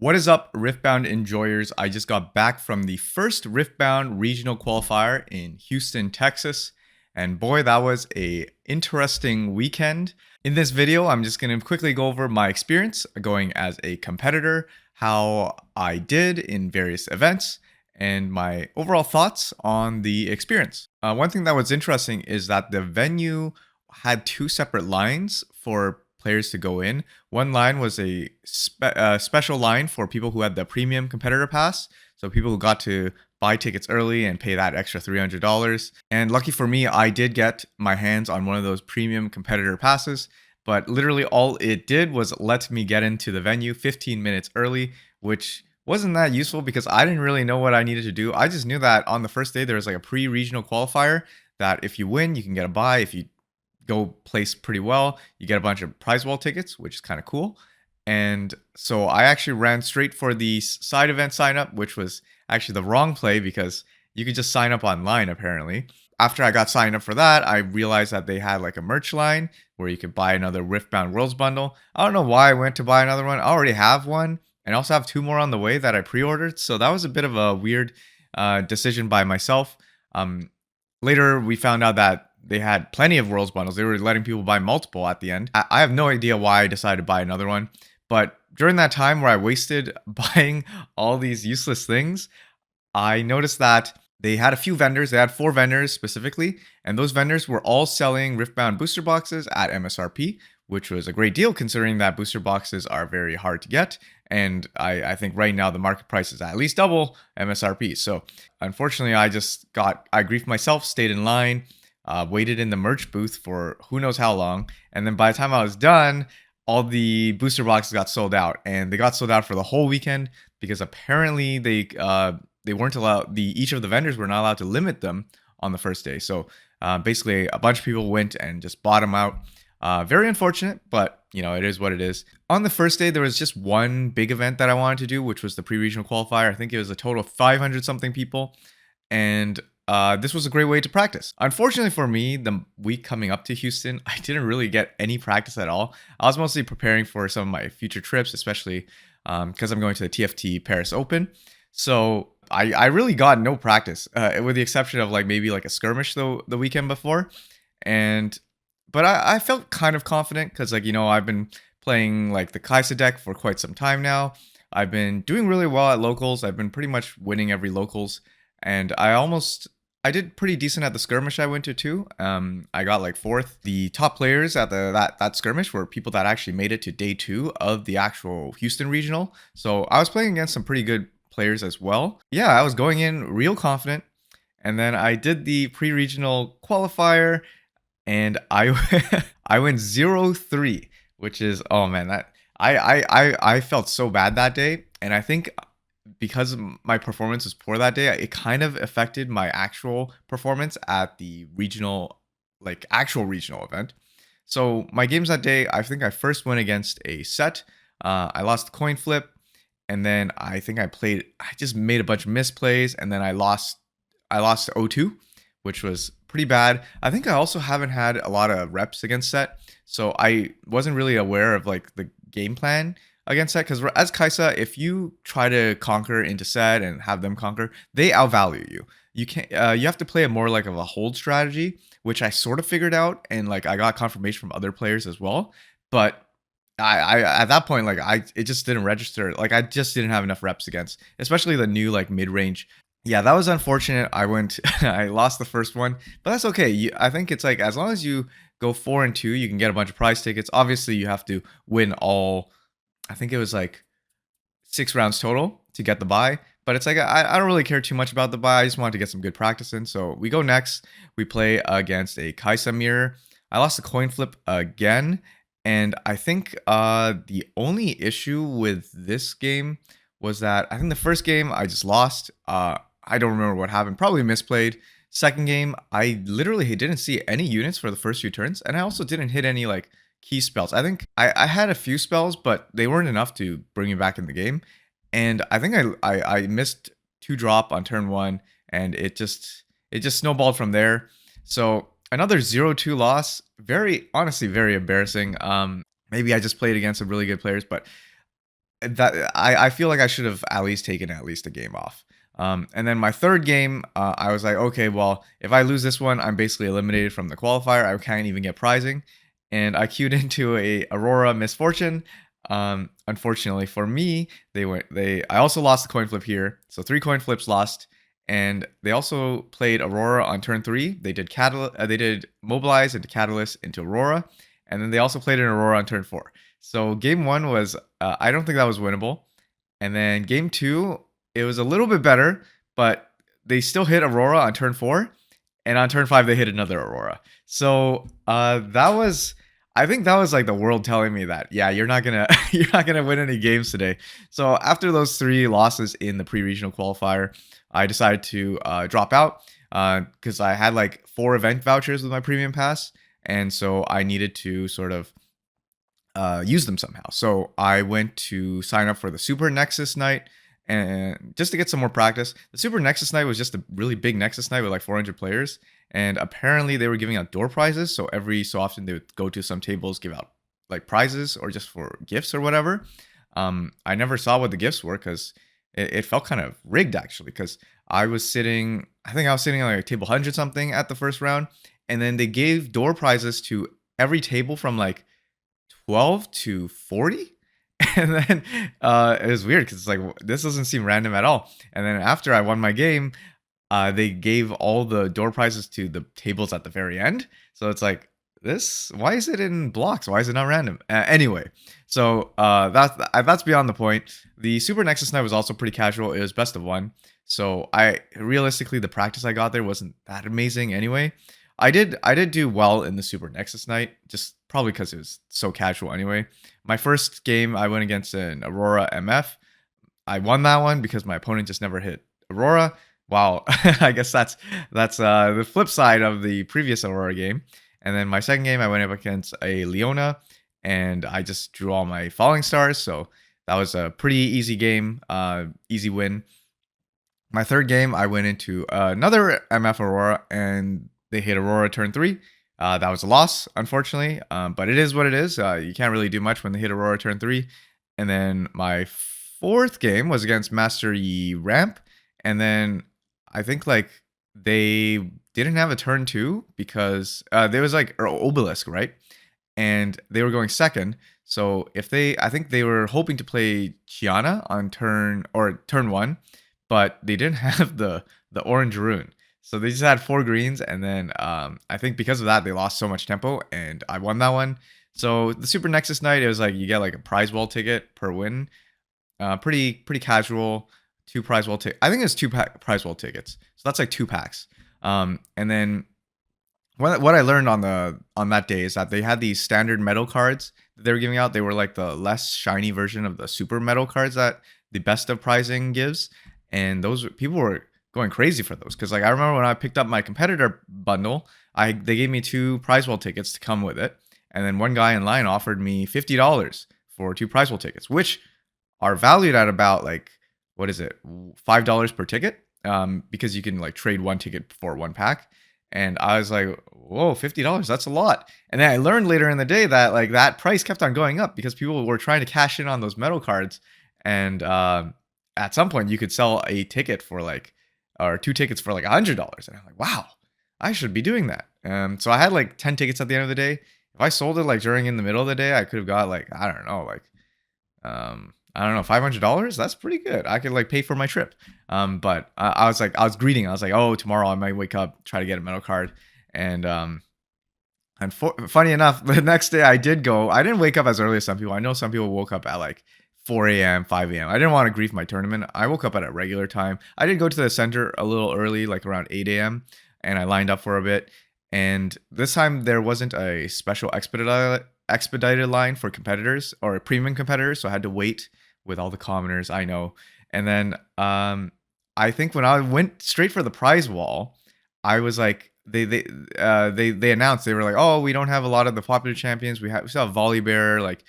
What is up, Riftbound enjoyers? I just got back from the first Riftbound regional qualifier in Houston, Texas, and boy, that was a interesting weekend. In this video, I'm just going to quickly go over my experience going as a competitor, how I did in various events, and my overall thoughts on the experience. One thing that was interesting is that the venue had two separate lines for players to go in. One line was a special line for people who had the premium competitor pass. So people who got to buy tickets early and pay that extra $300. And lucky for me, I did get my hands on one of those premium competitor passes. But literally all it did was let me get into the venue 15 minutes early, which wasn't that useful because I didn't really know what I needed to do. I just knew that on the first day there was like a pre-regional qualifier that if you win, you can get a buy. If you go place pretty well, you get a bunch of prize wall tickets, which is kind of cool. And so I actually ran straight for the side event sign up, which was actually the wrong play because you could just sign up online apparently. After I got signed up for that, I realized that they had like a merch line where you could buy another Riftbound Worlds bundle. I don't know why I went to buy another one. I already have one and I also have two more on the way that I pre-ordered. So that was a bit of a weird decision by myself. Later, we found out that they had plenty of Worlds bundles. They were letting people buy multiple at the end. I have no idea why I decided to buy another one. But during that time where I wasted buying all these useless things, I noticed that they had a few vendors. They had 4 vendors specifically. And those vendors were all selling Riftbound booster boxes at MSRP, which was a great deal considering that booster boxes are very hard to get. And I think right now the market price is at least double MSRP. So unfortunately, I griefed myself, stayed in line, waited in the merch booth for who knows how long. And then by the time I was done, all the booster boxes got sold out. And they got sold out for the whole weekend because apparently they weren't allowed, each of the vendors were not allowed to limit them on the first day. So basically a bunch of people went and just bought them out. Very unfortunate, but you know, it is what it is. On the first day, there was just one big event that I wanted to do, which was the pre-regional qualifier. I think it was a total of 500 something people. And this was a great way to practice. Unfortunately for me, the week coming up to Houston, I didn't really get any practice at all. I was mostly preparing for some of my future trips, especially because I'm going to the TFT Paris Open. So I really got no practice, with the exception of like maybe like a skirmish the weekend before. But I felt kind of confident because like, you know, I've been playing like the Kaisa deck for quite some time now. I've been doing really well at locals. I've been pretty much winning every locals. And I did pretty decent at the skirmish I went to too. I got like 4th. The top players at that skirmish were people that actually made it to day 2 of the actual Houston regional. So I was playing against some pretty good players as well. Yeah, I was going in real confident. And then I did the pre-regional qualifier and I I went 0-3, which is, oh man, that I felt so bad that day. And I think because my performance was poor that day, it kind of affected my actual performance at the regional, like actual regional event. So my games that day, I think I first went against a set. I lost the coin flip, and then I think I just made a bunch of misplays, and then I lost to O2, which was pretty bad. I think I also haven't had a lot of reps against set, so I wasn't really aware of like the game plan against that, because as Kaisa, if you try to conquer into set and have them conquer, they outvalue you. You can't. You have to play a more like of a hold strategy, which I sort of figured out, and like I got confirmation from other players as well. But I at that point, like it just didn't register. Like I just didn't have enough reps against, especially the new like mid range. Yeah, that was unfortunate. I lost the first one, but that's okay. I think it's like as long as you go 4-2, you can get a bunch of prize tickets. Obviously, you have to win all. I think it was like 6 rounds total to get the buy. But it's like, I don't really care too much about the buy. I just wanted to get some good practice in. So we go next. We play against a Kaisa mirror. I lost the coin flip again. And I think the only issue with this game was that I think the first game I just lost. I don't remember what happened. Probably misplayed. Second game, I literally didn't see any units for the first few turns. And I also didn't hit any like key spells. I think I had a few spells, but they weren't enough to bring me back in the game. And I think I missed 2 drop on turn 1, and it just snowballed from there. So another 0-2 loss. Honestly, very embarrassing. Maybe I just played against some really good players, but that I feel like I should have at least taken at least a game off. And then my third game, I was like, okay, well, if I lose this one, I'm basically eliminated from the qualifier. I can't even get prizing, and I queued into a Aurora Misfortune. Unfortunately for me, I also lost the coin flip here, so 3 coin flips lost, and they also played Aurora on turn 3. They did Mobilize into Catalyst into Aurora, and then they also played an Aurora on turn 4. So game 1 was I don't think that was winnable. And then game 2, it was a little bit better, but they still hit Aurora on turn 4, and on turn 5 they hit another Aurora. So that was, I think that was like the world telling me that, yeah, you're not gonna you're not gonna win any games today. So after those 3 losses in the pre-regional qualifier, I decided to drop out because I had like 4 event vouchers with my premium pass, and so I needed to sort of use them somehow. So I went to sign up for the Super Nexus night, and just to get some more practice. The Super Nexus night was just a really big Nexus night with like 400 players, and apparently they were giving out door prizes. So every so often they would go to some tables, give out like prizes or just for gifts or whatever. I never saw what the gifts were because it felt kind of rigged actually, because I think I was sitting on like table 100 something at the first round, and then they gave door prizes to every table from like 12 to 40. And then it was weird because it's like, this doesn't seem random at all. And then after I won my game, they gave all the door prizes to the tables at the very end. So it's like, why is it in blocks? Why is it not random? Anyway, so that's beyond the point. The Super Nexus night was also pretty casual. It was best of 1. So realistically, the practice I got there wasn't that amazing anyway. I did do well in the Super Nexus night, just probably because it was so casual anyway. My first game, I went against an Aurora MF. I won that one because my opponent just never hit Aurora. Wow, I guess that's the flip side of the previous Aurora game. And then my second game, I went up against a Leona, and I just drew all my falling stars. So that was a pretty easy game, easy win. My third game, I went into another MF Aurora, and they hit Aurora turn 3. That was a loss, unfortunately, but it is what it is. You can't really do much when they hit Aurora turn 3. And then my fourth game was against Master Yi Ramp, and then I think like they didn't have a turn 2 because there was like Obelisk, right? And they were going second. So I think they were hoping to play Chiana on turn 1, but they didn't have the orange rune. So they just had 4 greens, and then I think because of that, they lost so much tempo, and I won that one. So the Super Nexus night, it was like you get like a prize wall ticket per win. Pretty casual. 2 prize wall tickets. I think it's 2 prize wall tickets. So that's like 2 packs. And then what I learned on that day is that they had these standard metal cards that they were giving out. They were like the less shiny version of the super metal cards that the best of prizing gives, and those people were going crazy for those, because like I remember when I picked up my competitor bundle, they gave me 2 prize wall tickets to come with it, and then one guy in line offered me $50 for 2 prize wall tickets, which are valued at about like, what is it, $5 per ticket, because you can like trade 1 ticket for 1 pack. And I was like, whoa, $50, that's a lot. And then I learned later in the day that like that price kept on going up because people were trying to cash in on those metal cards, and at some point you could sell a ticket for like, or 2 tickets for like $100. And I'm like, wow, I should be doing that. So I had like 10 tickets at the end of the day. If I sold it like in the middle of the day, I could have got like, I don't know, $500. That's pretty good. I could like pay for my trip. But I was greeting. I was like, oh, tomorrow I might wake up, try to get a metal card. And funny enough, the next day I didn't wake up as early as some people. I know some people woke up at like 4 a.m., 5 a.m. I didn't want to grief my tournament. I woke up at a regular time. I did go to the center a little early, like around 8 a.m., and I lined up for a bit. And this time there wasn't a special expedited line for competitors or premium competitors, so I had to wait with all the commoners, I know. And then I think when I went straight for the prize wall, I was like, they announced, they were like, oh, we don't have a lot of the popular champions. We still have Volibear, like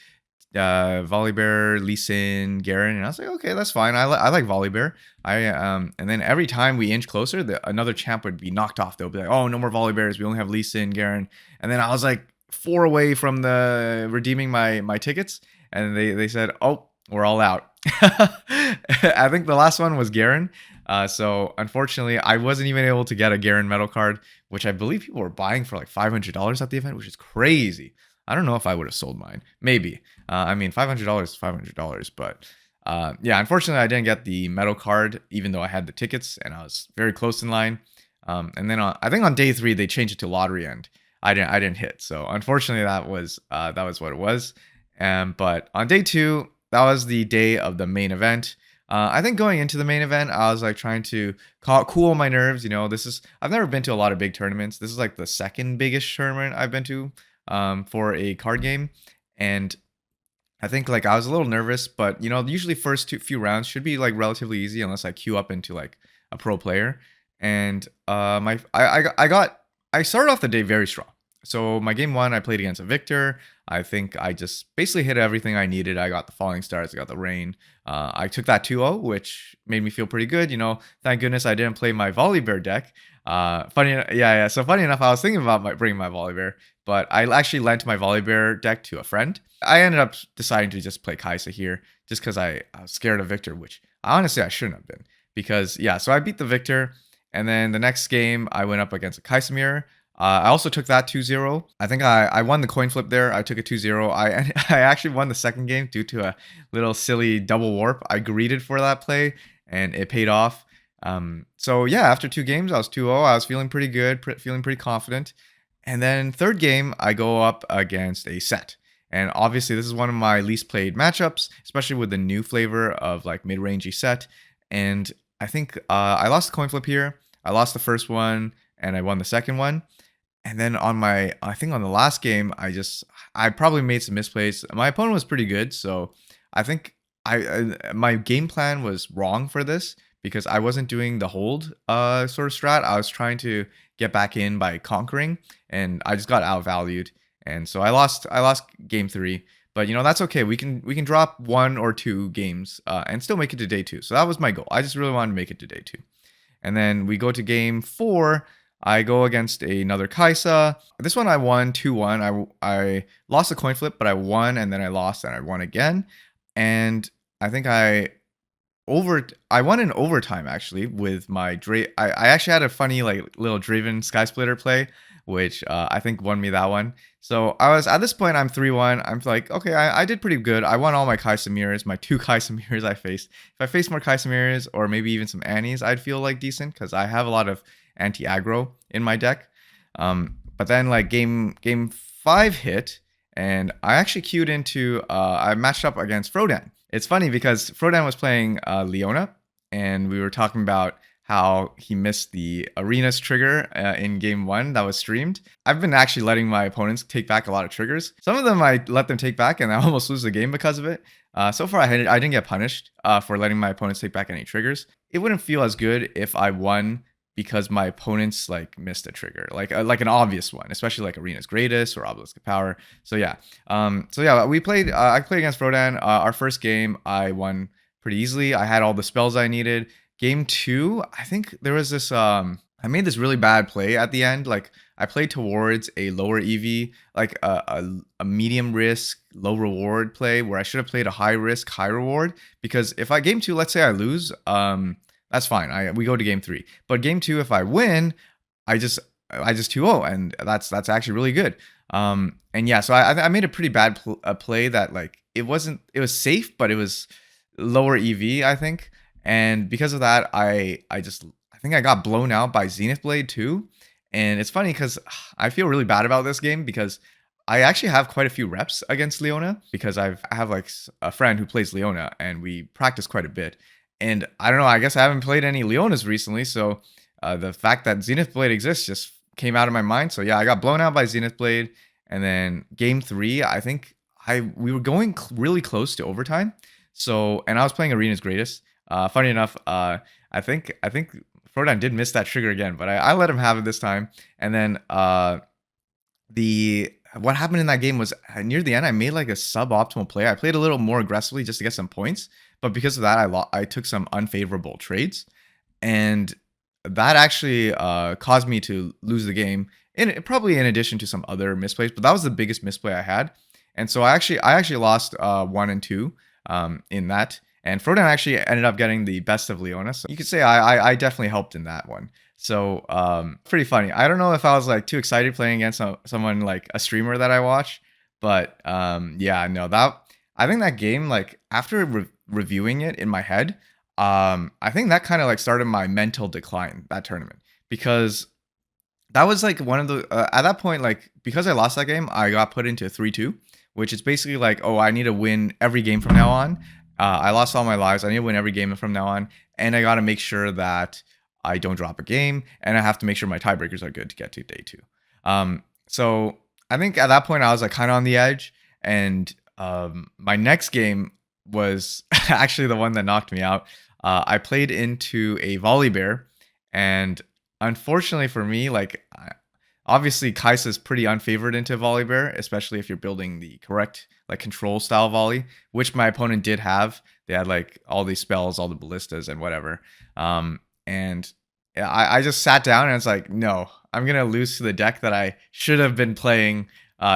Volibear, Lee Sin, Garen, and I was like, okay, that's fine. I like Volibear. And then every time we inch closer, another champ would be knocked off. They'll be like, oh, no more Volibears. We only have Lee Sin, Garen. And then I was like 4 away from the redeeming my tickets, and they said, oh, we're all out. I think the last one was Garen. So unfortunately, I wasn't even able to get a Garen metal card, which I believe people were buying for like $500 at the event, which is crazy. I don't know if I would have sold mine. Maybe. I mean, $500 is $500, but yeah, unfortunately, I didn't get the metal card, even though I had the tickets and I was very close in line. And then I think on day 3 they changed it to lottery, and I didn't hit. So unfortunately, that was what it was. But on day 2, that was the day of the main event. I think going into the main event, I was like trying to cool my nerves. You know, I've never been to a lot of big tournaments. This is like the second biggest tournament I've been to for a card game, and I think like I was a little nervous, but you know, usually first few rounds should be like relatively easy unless I queue up into like a pro player. And I started off the day very strong. So my game 1, I played against a Victor. I think I just basically hit everything I needed. I got the falling stars, I got the rain. I took that 2-0, which made me feel pretty good. You know, thank goodness I didn't play my Volibear deck. Yeah. So funny enough, I was thinking about bringing my Volibear, but I actually lent my Volibear deck to a friend. I ended up deciding to just play Kai'Sa here, just because I was scared of Victor, which honestly I shouldn't have been. Because yeah, so I beat the Victor, and then the next game I went up against a Kai'Sa. I also took that 2-0. I think I won the coin flip there. I took a 2-0. I actually won the second game due to a little silly double warp. I greeted for that play, and it paid off. So yeah, after 2 games, I was 2-0. I was feeling pretty good, feeling pretty confident. And then third game, I go up against a Set. And obviously, this is one of my least played matchups, especially with the new flavor of like mid-rangey Set. And I think I lost the coin flip here. I lost the first one, and I won the second one. And then I think on the last game, I probably made some misplays. My opponent was pretty good, so I think my game plan was wrong for this because I wasn't doing the hold sort of strat. I was trying to get back in by conquering, and I just got outvalued. And so I lost game 3, but you know, that's okay. We can drop 1 or 2 games and still make it to day 2. So that was my goal. I just really wanted to make it to day 2. And then we go to game 4. I go against another Kai'Sa. This one I won 2-1. I lost the coin flip, but I won, and then I lost, and I won again. And I think I won in overtime actually with my I actually had a funny like little Draven Sky Splitter play, which I think won me that one. So I was at this point, I'm 3-1. I'm like, okay, I did pretty good. I won all my Kai'Sa mirrors, my 2 Kai'Sa mirrors I faced. If I faced more Kai'Sa mirrors or maybe even some Annies, I'd feel like decent because I have a lot of anti-aggro in my deck. But then like game 5 hit, and I actually queued into I matched up against Frodan. It's funny because Frodan was playing Leona, and we were talking about how he missed the arenas trigger in game 1 that was streamed. I've been actually letting my opponents take back a lot of triggers. Some of them I let them take back, and I almost lose the game because of it. So far, I didn't get punished for letting my opponents take back any triggers. It wouldn't feel as good if I won because my opponents like missed a trigger, like an obvious one, especially like Arena's Greatest or Obelisk of Power. So yeah, we played. I played against Frodan. Our first game, I won pretty easily. I had all the spells I needed. Game 2, I think there was this. I made this really bad play at the end. Like I played towards a lower EV, like a medium risk, low reward play where I should have played a high risk, high reward. Because if game 2, let's say I lose, that's fine. We go to game 3. But game 2, if I win, I just 2-0, and that's actually really good. And yeah, so I made a pretty bad play that like it was safe, but it was lower EV, I think. And because of that, I think I got blown out by Zenith Blade too. And it's funny because I feel really bad about this game because I actually have quite a few reps against Leona because I have like a friend who plays Leona and we practice quite a bit. And I don't know, I guess I haven't played any Leonas recently, so the fact that Zenith Blade exists just came out of my mind. So yeah, I got blown out by Zenith Blade. And then game 3, I think we were going really close to overtime. So, and I was playing Arena's Greatest. Funny enough, I think Frodan did miss that trigger again, but I let him have it this time. And then what happened in that game was near the end, I made like a suboptimal play. I played a little more aggressively just to get some points, but because of that, I took some unfavorable trades, and that actually caused me to lose the game. Probably in addition to some other misplays, but that was the biggest misplay I had. And so I actually lost 1 and 2. in that. And Frodan actually ended up getting the best of Leona. So you could say I definitely helped in that one. So pretty funny. I don't know if I was like too excited playing against someone like a streamer that I watch, but yeah, no, that I think that game, like after reviewing it in my head, I think that kind of like started my mental decline, that tournament, because that was like one of the at that point, like because I lost that game, I got put into 3-2, which is basically like, oh, I need to win every game from now on. I lost all my lives. I need to win every game from now on, and I got to make sure that I don't drop a game, and I have to make sure my tiebreakers are good to get to day 2. So I think at that point I was like kind of on the edge, and my next game was actually the one that knocked me out. I played into a Volibear, and unfortunately for me, like obviously Kaisa is pretty unfavored into Volibear, especially if you're building the correct like control style volley, which my opponent did have. They had like all these spells, all the ballistas and whatever. And yeah, I just sat down and it's like, no, I'm gonna lose to the deck that I should have been playing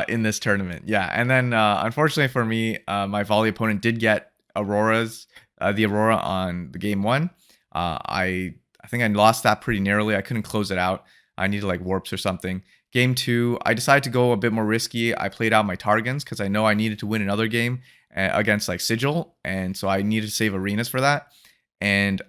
in this tournament. Yeah, and then unfortunately for me, my volley opponent did get the Aurora on the game 1. I think I lost that pretty narrowly. I couldn't close it out. I needed like warps or something. Game 2, I decided to go a bit more risky. I played out my Targans because I know I needed to win another game against like Sigil, and so I needed to save arenas for that. And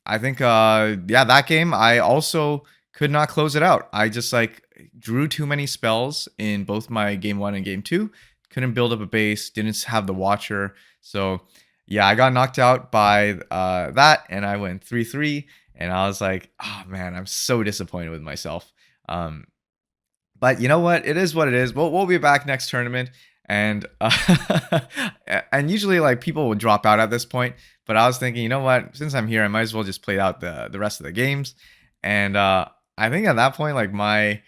I think yeah, that game I also could not close it out. I just like drew too many spells in both my game 1 and game 2. Couldn't build up a base, didn't have the Watcher. So yeah, I got knocked out by that, and I went 3-3, and I was like, oh man, I'm so disappointed with myself. But you know what? It is what it is. We'll be back next tournament, and and usually like people would drop out at this point. But I was thinking, you know what? Since I'm here, I might as well just play out the rest of the games. And I think at that point, like my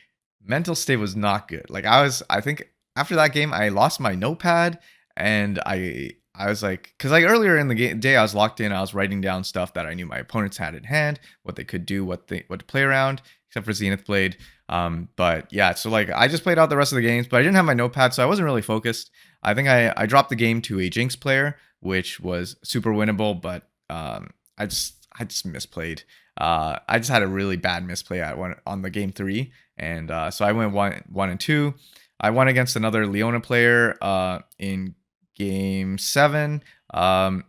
mental state was not good. Like I think after that game, I lost my notepad, and I was like, because like earlier in the day, I was locked in. I was writing down stuff that I knew my opponents had in hand, what they could do, what to play around, except for Zenith Blade. But yeah, so like I just played out the rest of the games, but I didn't have my notepad, so I wasn't really focused. I think I dropped the game to a Jinx player, which was super winnable, but I just misplayed. I just had a really bad misplay on the game 3, and so I went 1-2. I won against another Leona player in game 7. That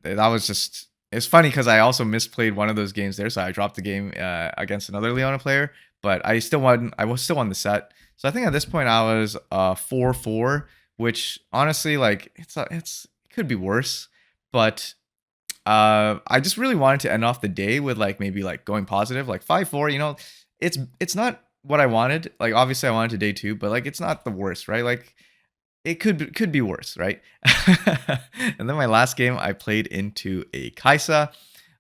was just, it's funny because I also misplayed one of those games there, so I dropped the game against another Leona player, but I still won the set. So I think at this point I was 4-4, which honestly, like it could be worse, but I just really wanted to end off the day with like maybe like going positive, like 5-4. You know, it's not what I wanted. Like obviously I wanted to day 2, but like it's not the worst, right? Like it could be worse, right? And then my last game, I played into a Kaisa,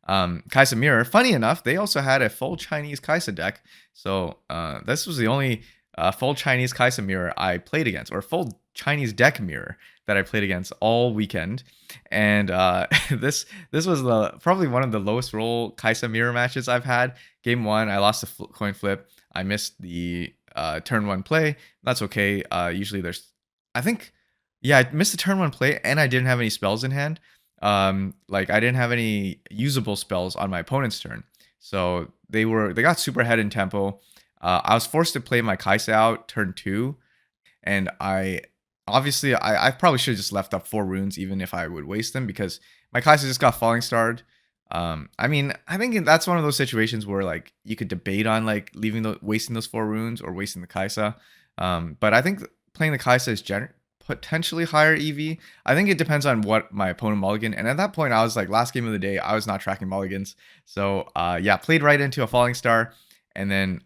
Kaisa Mirror. Funny enough, they also had a full Chinese Kaisa deck. So this was the only full Chinese Kaisa Mirror I played against, or full Chinese deck mirror that I played against all weekend. And this was probably one of the lowest roll Kaisa Mirror matches I've had. Game 1, I lost the coin flip. I missed the turn 1 play. That's okay. Usually there's, I think, yeah, I missed the turn 1 play, and I didn't have any spells in hand. Like I didn't have any usable spells on my opponent's turn, so they got super ahead in tempo. I was forced to play my Kaisa out turn 2, and I probably should have just left up 4 runes, even if I would waste them, because my Kaisa just got falling starred. I mean, I think that's one of those situations where like you could debate on like wasting those 4 runes or wasting the Kaisa. But I think playing the Kaisa is potentially higher EV. I think it depends on what my opponent mulligan. And at that point, I was like, last game of the day, I was not tracking mulligans. So yeah, played right into a falling star. And then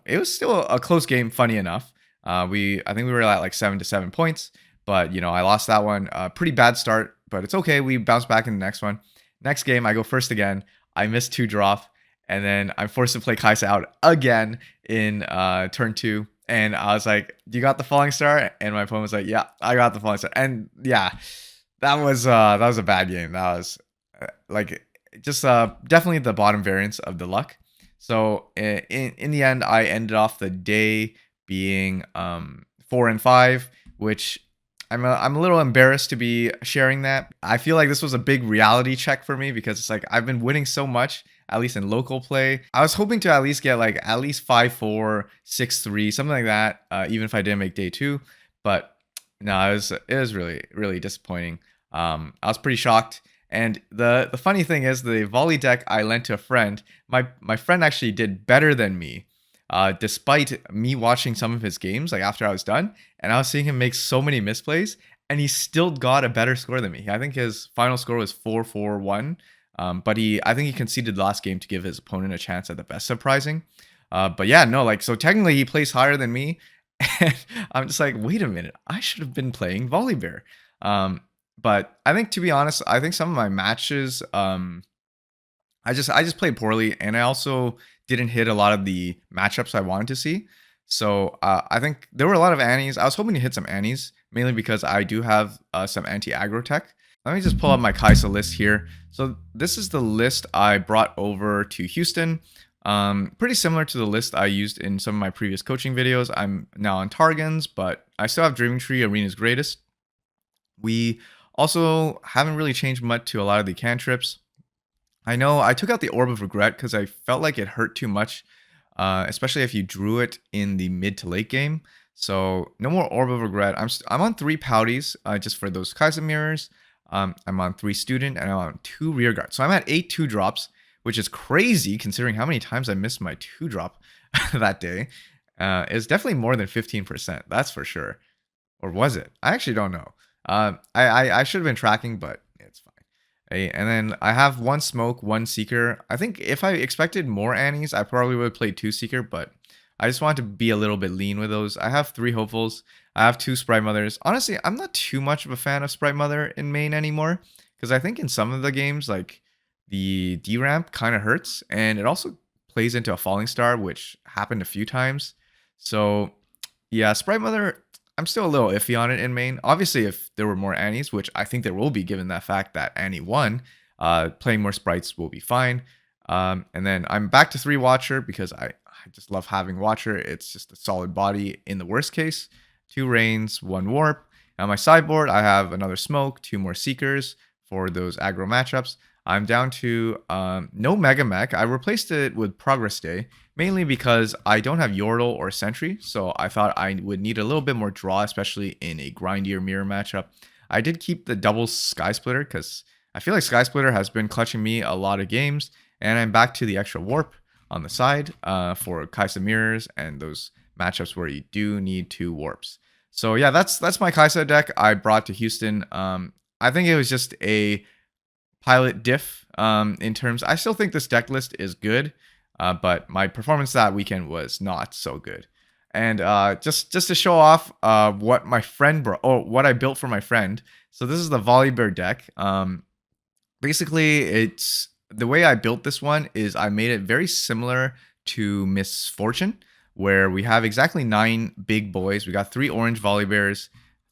it was still a close game, funny enough. I think we were at like 7 points. But, you know, I lost that one. Pretty bad start, but it's okay. We bounced back in the next one. Next game, I go first again. I missed 2 drop. And then I'm forced to play Kaisa out again in turn 2. And I was like, "You got the falling star?" And my opponent was like, "Yeah, I got the falling star." And yeah, that was a bad game. That was like just definitely the bottom variance of the luck. So in the end, I ended off the day being 4-5, which I'm a little embarrassed to be sharing that. I feel like this was a big reality check for me because it's like I've been winning so much, at least in local play. I was hoping to at least get like at least 5-4, 6-3, something like that, even if I didn't make day 2. But no, it was really disappointing. I was pretty shocked. And the funny thing is, the volley deck I lent to a friend, my friend actually did better than me, despite me watching some of his games like after I was done, and I was seeing him make so many misplays, and he still got a better score than me. I think his final score was 4-4-1, but I think he conceded the last game to give his opponent a chance at the best surprising. But yeah, no, like so technically he plays higher than me, and I'm just like, wait a minute, I should have been playing Volibear. But I think, to be honest, I think some of my matches, I just played poorly, and I also didn't hit a lot of the matchups I wanted to see. So I think there were a lot of Annies. I was hoping to hit some Annies, mainly because I do have some anti-aggro tech. Let me just pull up my Kaisa list here. So this is the list I brought over to Houston. Pretty similar to the list I used in some of my previous coaching videos. I'm now on Targans, but I still have Dreaming Tree, Arena's Greatest. We also haven't really changed much to a lot of the cantrips. I know I took out the Orb of Regret because I felt like it hurt too much, especially if you drew it in the mid to late game. So no more Orb of Regret. I'm on 3 Pouties just for those Kaiser mirrors. I'm on 3 Student, and I'm on 2 Rear Guard. So I'm at 8 2-drops, which is crazy considering how many times I missed my 2-drop that day. It's definitely more than 15%, that's for sure. Or was it? I actually don't know. I should have been tracking, but it's fine. Hey, and then I have 1 Smoke, 1 Seeker. I think if I expected more Annies, I probably would have played 2 Seeker, but I just wanted to be a little bit lean with those. I have 3 Hopefuls. I have 2 Sprite Mothers. Honestly, I'm not too much of a fan of Sprite Mother in main anymore, because I think in some of the games, like the D ramp kind of hurts, and it also plays into a Falling Star, which happened a few times. So yeah, Sprite Mother, I'm still a little iffy on it in main. Obviously, if there were more Annies, which I think there will be given that fact that Annie won, playing more sprites will be fine. And then I'm back to 3 Watcher because I just love having Watcher. It's just a solid body in the worst case. 2 Rains, 1 Warp. On my sideboard, I have another Smoke, 2 more Seekers for those aggro matchups. I'm down to no Mega Mech. I replaced it with Progress Day, mainly because I don't have Yordle or Sentry, so I thought I would need a little bit more draw, especially in a grindier mirror matchup. I did keep the double Sky Splitter because I feel like Sky Splitter has been clutching me a lot of games, and I'm back to the extra Warp on the side for Kaisa mirrors and those matchups where you do need 2 Warps. So yeah, that's my Kaisa deck I brought to Houston. I think it was just a pilot diff in terms. I still think this deck list is good, but my performance that weekend was not so good. And just to show off what my friend brought, or what I built for my friend. So this is the Volibear deck. Basically, it's the way I built this one is I made it very similar to Misfortune, where we have exactly 9 big boys. We got 3 orange Volibears,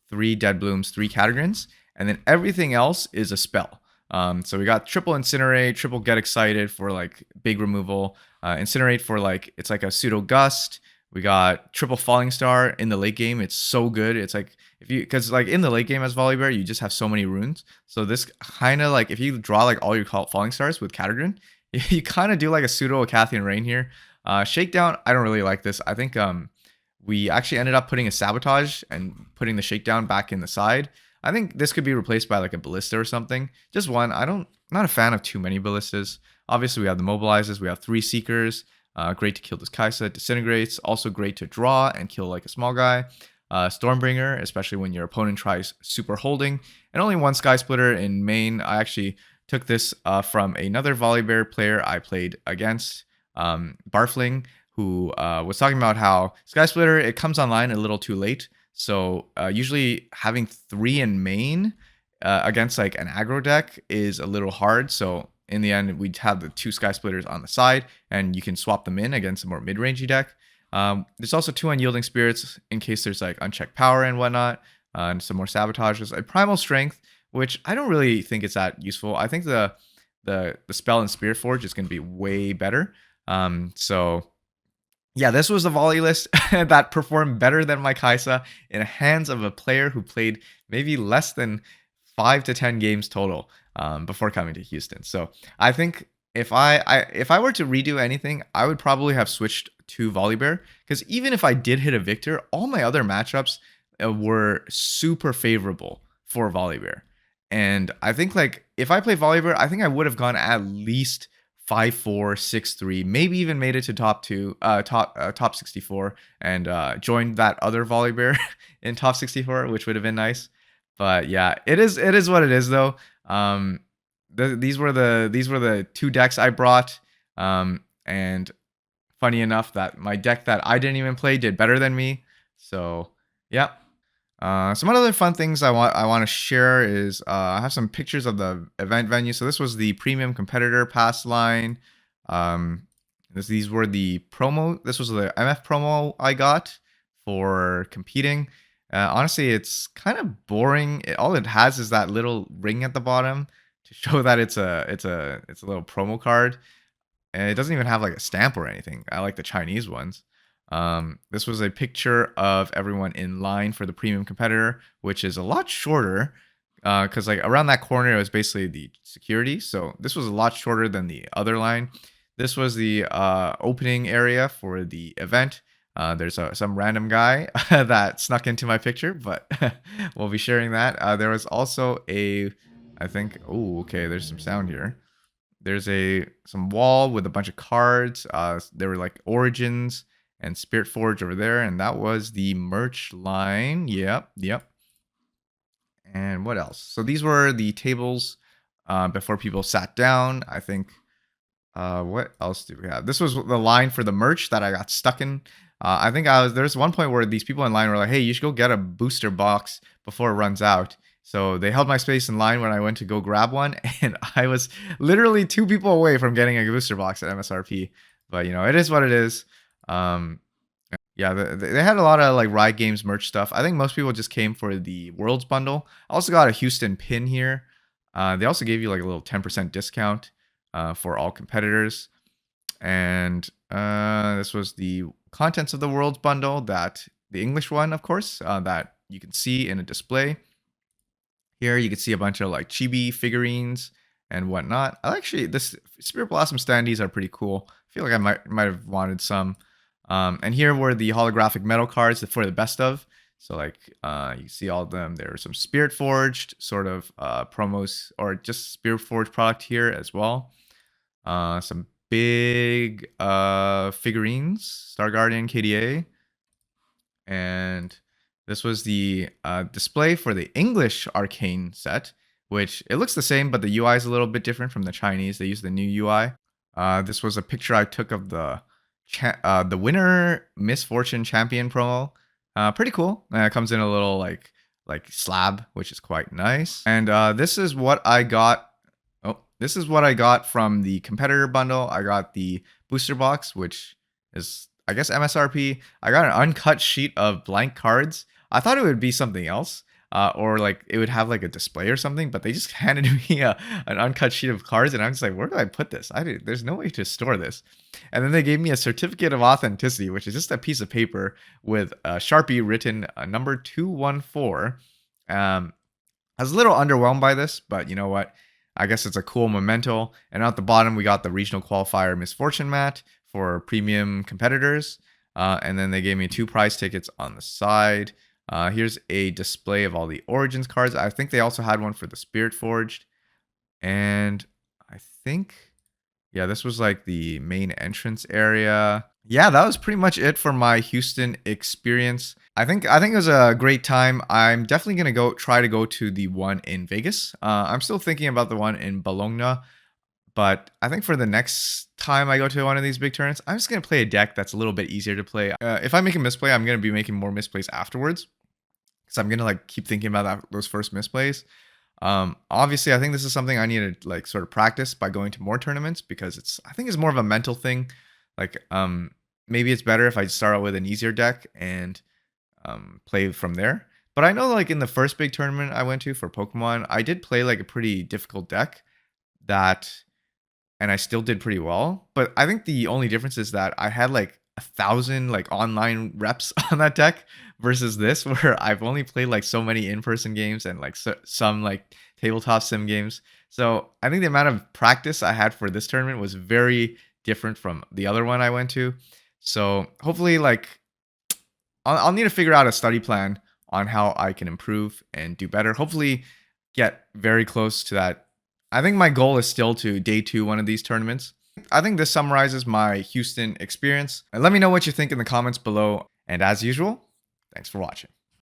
3 Dead Blooms, 3 Catagrins, and then everything else is a spell. So we got triple Incinerate, triple Get Excited for like big removal, Incinerate for like, it's like a pseudo Gust. We got triple Falling Star in the late game. It's so good. It's like, because like in the late game as Volibear, you just have so many runes. So this kind of like, if you draw like all your Falling Stars with Catagrin, you kind of do like a pseudo Acathian Rain here. Shakedown, I don't really like this. I think we actually ended up putting a Sabotage and putting the Shakedown back in the side. I think this could be replaced by like a Ballista or something. Just one. Not a fan of too many Ballistas. Obviously, we have the Mobilizes. We have 3 Seekers. Great to kill this Kaisa. Disintegrates. Also great to draw and kill like a small guy. Stormbringer, especially when your opponent tries super holding. And only 1 Sky Splitter in main. I actually took this from another Volibear player I played against, Barfling, who was talking about how Sky Splitter, it comes online a little too late. So usually having 3 in main against like an aggro deck is a little hard. So in the end, we'd have the 2 Sky Splitters on the side, and you can swap them in against a more mid-rangey deck. There's also 2 Unyielding Spirits in case there's like unchecked power and whatnot, and some more Sabotages. A Primal Strength, which I don't really think it's that useful. I think the spell in Spirit Forge is going to be way better. So Yeah, this was a volley list that performed better than my Kaisa in the hands of a player who played maybe less than 5 to 10 games total before coming to Houston. So I think if I were to redo anything, I would probably have switched to Volibear because even if I did hit a Victor, all my other matchups were super favorable for Volibear. And I think like if I play Volibear, I think I would have gone at least 5-4, 6-3, maybe even made it to top 64 and joined that other Volibear in top 64, which would have been nice. But yeah, it is what it is though. These were the two decks I brought. And funny enough that my deck that I didn't even play did better than me. So yeah. Some other fun things I want to share is I have some pictures of the event venue. So this was the premium competitor pass line. These were the promo. This was the MF promo I got for competing. Honestly, it's kind of boring. All it has is that little ring at the bottom to show that it's a little promo card, and it doesn't even have like a stamp or anything. I like the Chinese ones. This was a picture of everyone in line for the premium competitor, which is a lot shorter because like around that corner it was basically the security. So this was a lot shorter than the other line. This was the opening area for the event. There's some random guy that snuck into my picture, but we'll be sharing that. There was also I think, oh, okay, there's some sound here. There's some wall with a bunch of cards. There were like Origins and Spirit Forge over there, and that was the merch line. Yep, yep. And what else? So these were the tables before people sat down. I think. What else do we have? This was the line for the merch that I got stuck in. I think there's one point where these people in line were like, "Hey, you should go get a booster box before it runs out." So they held my space in line when I went to go grab one, and I was literally 2 people away from getting a booster box at MSRP. But it is what it is. Um, yeah, they had a lot of like Riot Games merch stuff. I think most people just came for the Worlds bundle. I also got a Houston pin here. They also gave you like a little 10% discount for all competitors. And this was the contents of the Worlds bundle, that the English one, of course, that you can see in a display. Here you can see a bunch of like chibi figurines and whatnot. This Spirit Blossom standees are pretty cool. I feel like I might have wanted some. And here were the holographic metal cards for the best of. So like you see all of them. There were some Spirit Forged sort of promos, or just Spirit Forged product here as well. Some big figurines, Star Guardian, KDA. And this was the display for the English Arcane set, which it looks the same, but the UI is a little bit different from the Chinese. They use the new UI. This was a picture I took of the winner Miss Fortune champion promo. Pretty cool. It comes in a little like slab, which is quite nice. And this is what I got. Oh, this is what I got from the competitor bundle. I got the booster box, which is, I guess, MSRP. I got an uncut sheet of blank cards. I thought it would be something else, or like it would have like a display or something, but they just handed me an uncut sheet of cards, and I'm just like, where do I put this? There's no way to store this. And then they gave me a certificate of authenticity, which is just a piece of paper with a Sharpie written number 214. I was a little underwhelmed by this, but you know what? I guess it's a cool memento. And at the bottom, we got the regional qualifier Misfortune mat for premium competitors. And then they gave me 2 prize tickets on the side. Here's a display of all the Origins cards. I think they also had one for the Spirit Forged. And I think, yeah, this was like the main entrance area. Yeah, that was pretty much it for my Houston experience. I think it was a great time. I'm definitely gonna try to go to the one in Vegas. I'm still thinking about the one in Bologna, but I think for the next time I go to one of these big tournaments, I'm just gonna play a deck that's a little bit easier to play. If I make a misplay, I'm gonna be making more misplays afterwards, because I'm gonna like keep thinking about those first misplays. Obviously, I think this is something I need to like sort of practice by going to more tournaments, because I think it's more of a mental thing. Like, maybe it's better if I start out with an easier deck and play from there. But I know like in the first big tournament I went to for Pokemon, I did play like a pretty difficult deck and I still did pretty well. But I think the only difference is that I had like 1,000 like online reps on that deck versus this where I've only played like so many in-person games and like some like tabletop sim games. So I think the amount of practice I had for this tournament was very different from the other one I went to. So hopefully like I'll need to figure out a study plan on how I can improve and do better. Hopefully get very close to that. I think my goal is still to day 2 one of these tournaments. I think this summarizes my Houston experience. And let me know what you think in the comments below. And as usual, thanks for watching.